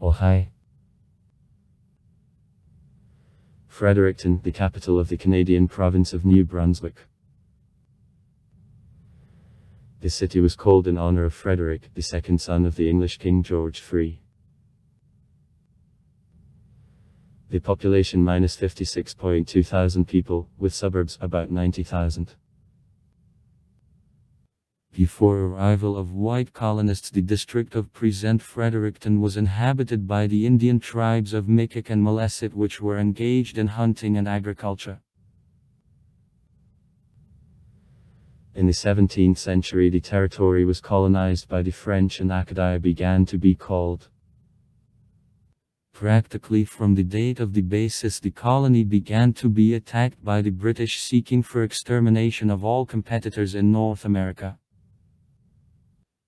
Ohio. Fredericton, the capital of the Canadian province of New Brunswick. The city was called in honor of Frederick, the second son of the English King George III. The population minus 56.2 thousand people, with suburbs about 90,000. Before arrival of white colonists, the district of present Fredericton was inhabited by the Indian tribes of Mikik and Malesit, which were engaged in hunting and agriculture. In the 17th century, the territory was colonized by the French and Acadia began to be called. Practically from the date of the basis, the colony began to be attacked by the British, seeking for extermination of all competitors in North America.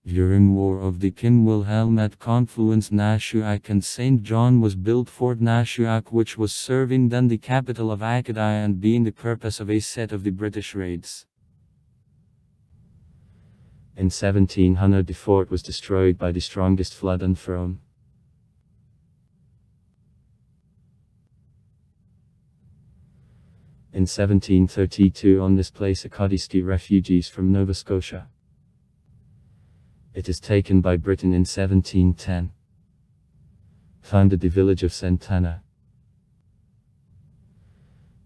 During War of the King Wilhelm at confluence Nashuak and St. John was built Fort Nashuak, which was serving then the capital of Acadia and being the purpose of a set of the British raids. In 1700 the fort was destroyed by the strongest flood and thrown. In 1732 on this place Acadiski refugees from Nova Scotia. It is taken by Britain in 1710. Founded the village of Santana.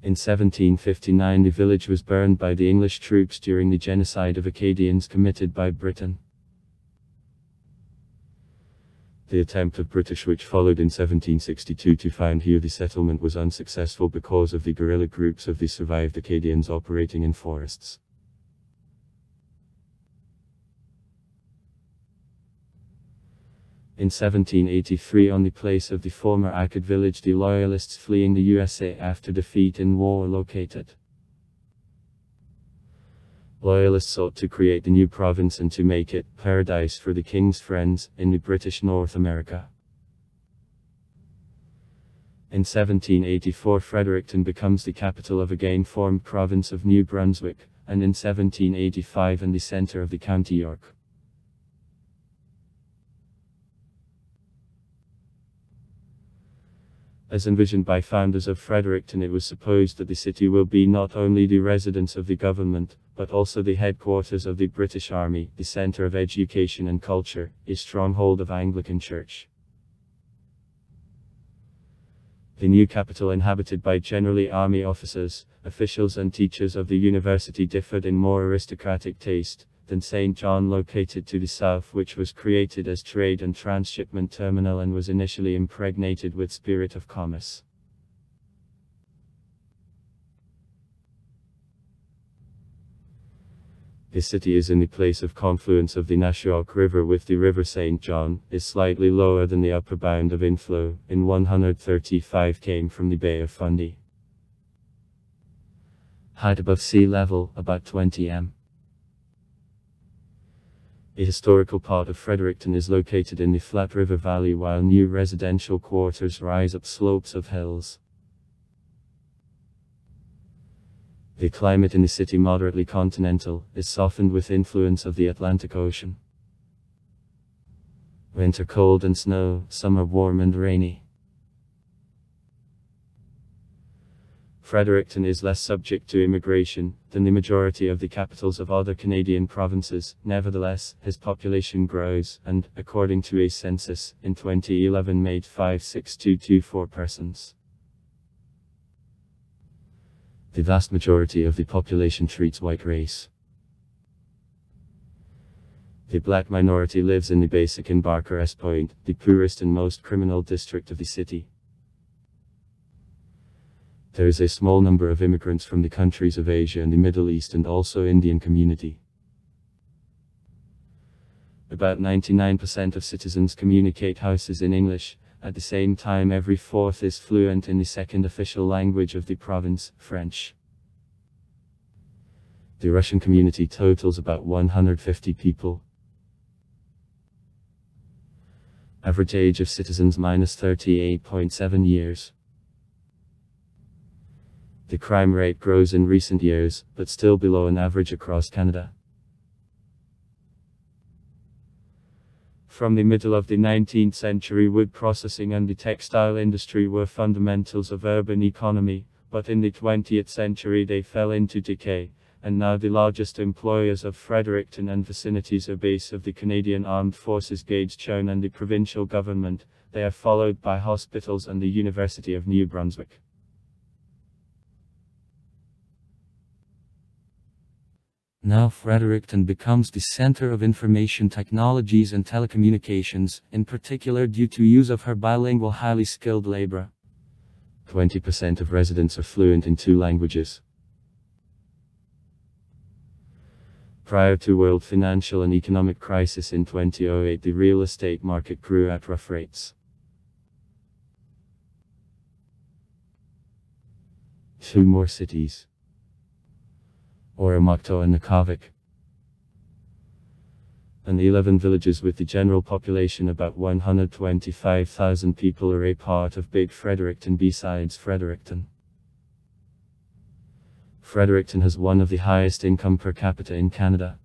In 1759 the village was burned by the English troops during the genocide of Acadians committed by Britain. The attempt of British which followed in 1762 to found here the settlement was unsuccessful because of the guerrilla groups of the survived Acadians operating in forests. In 1783 on the place of the former Acad village the Loyalists fleeing the USA after defeat in war located. Loyalists sought to create the new province and to make it paradise for the King's friends in the British North America. In 1784 Fredericton becomes the capital of again formed province of New Brunswick, and in 1785 in the centre of the County York. As envisioned by founders of Fredericton, it was supposed that the city will be not only the residence of the government, but also the headquarters of the British Army, the centre of education and culture, a stronghold of Anglican Church. The new capital, inhabited by generally army officers, officials and teachers of the university, differed in more aristocratic taste than St. John, located to the south, which was created as trade and transshipment terminal and was initially impregnated with spirit of commerce. The city is in the place of confluence of the Nashuak River with the River St. John, is slightly lower than the upper bound of inflow, in 135 came from the Bay of Fundy. Height above sea level, about 20 m. A historical part of Fredericton is located in the flat river valley, while new residential quarters rise up slopes of hills. The climate in the city, moderately continental, is softened with influence of the Atlantic Ocean. Winter cold and snow, summer warm and rainy. Fredericton is less subject to immigration than the majority of the capitals of other Canadian provinces. Nevertheless, his population grows and, according to a census in 2011, made 56224 persons. The vast majority of the population treats white race. The black minority lives in the basic in Barker's Point, the poorest and most criminal district of the city. There is a small number of immigrants from the countries of Asia and the Middle East and also Indian community. About 99% of citizens communicate houses in English. At the same time, every fourth is fluent in the second official language of the province, French. The Russian community totals about 150 people. Average age of citizens minus 38.7 years. The crime rate grows in recent years, but still below an average across Canada. From the middle of the 19th century, wood processing and the textile industry were fundamentals of urban economy, but in the 20th century they fell into decay, and now the largest employers of Fredericton and vicinities are base of the Canadian Armed Forces Gagetown and the provincial government. They are followed by hospitals and the University of New Brunswick. Now Fredericton becomes the center of information technologies and telecommunications, in particular due to use of her bilingual highly skilled labor. 20% of residents are fluent in 2 languages. Prior to world financial and economic crisis in 2008, the real estate market grew at rough rates. 2 more cities, Oromocto and Nukavik, and 11 villages with the general population about 125,000 people are a part of Big Fredericton besides Fredericton. Fredericton has one of the highest income per capita in Canada.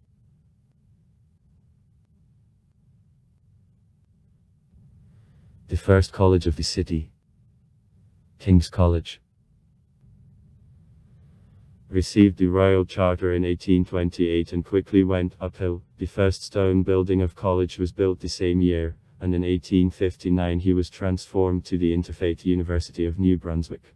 The first college of the city, King's College, received the Royal Charter in 1828 and quickly went uphill. The first stone building of college was built the same year, and in 1859 he was transformed to the Interfaith University of New Brunswick.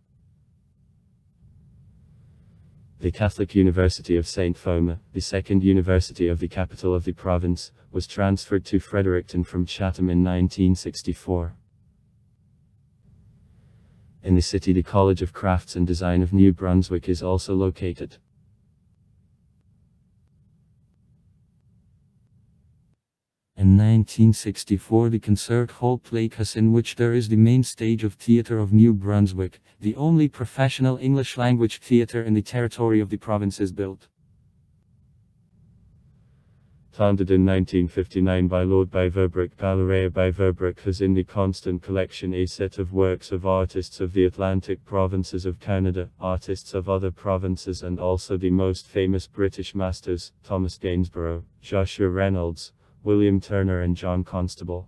The Catholic University of St. Foma, the second university of the capital of the province, was transferred to Fredericton from Chatham in 1964. In the city, the College of Crafts and Design of New Brunswick is also located. In 1964, the Concert Hall Playhouse, in which there is the main stage of Theatre of New Brunswick, the only professional English-language theatre in the territory of the province, is built. Founded in 1959 by Lord Biverbrugh, Galleria Biverbrugh has in the constant collection a set of works of artists of the Atlantic provinces of Canada, artists of other provinces, and also the most famous British masters, Thomas Gainsborough, Joshua Reynolds, William Turner and John Constable.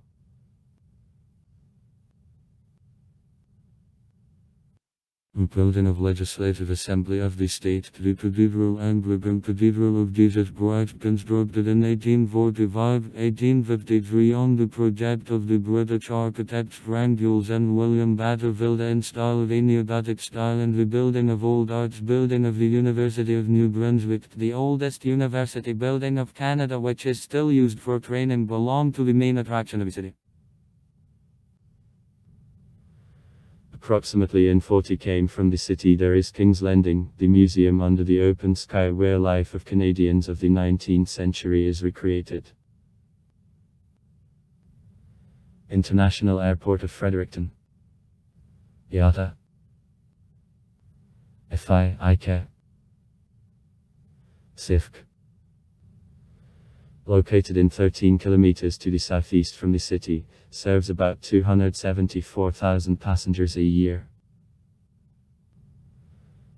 Building of Legislative Assembly of the State, the Cathedral Anglican Cathedral of Jesus Christ, constructed in 1845-1853 on the project of the British architects Frank Jules and William Batterville in style of a Neo-Gothic style, and the building of Old Arts building of the University of New Brunswick, the oldest university building of Canada which is still used for training, belong to the main attraction of the city. Approximately in 40 km from the city there is King's Landing, the museum under the open sky where life of Canadians of the 19th century is recreated. International Airport of Fredericton, IATA, FIIK, SIFC. Located in 13 kilometers to the southeast from the city, serves about 274,000 passengers a year.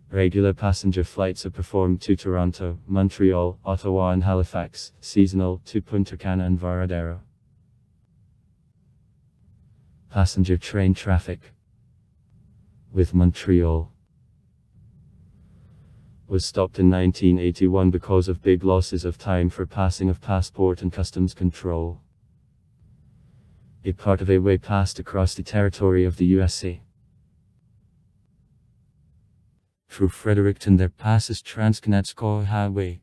Regular passenger flights are performed to Toronto, Montreal, Ottawa and Halifax, seasonal to Punta Cana and Varadero. Passenger train traffic with Montreal was stopped in 1981 because of big losses of time for passing of passport and customs control. A part of a way passed across the territory of the USA. Through Fredericton there passes Transcanada Highway.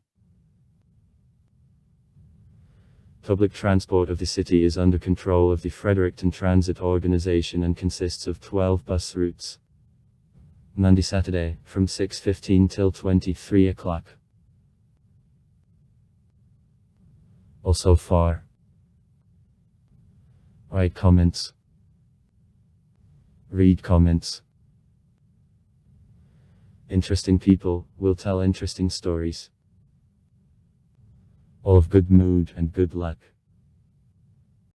Public transport of the city is under control of the Fredericton Transit Organization and consists of 12 bus routes. Monday Saturday, from 6:15 till 23 o'clock. Also far. Write comments. Read comments. Interesting people will tell interesting stories. All of good mood and good luck.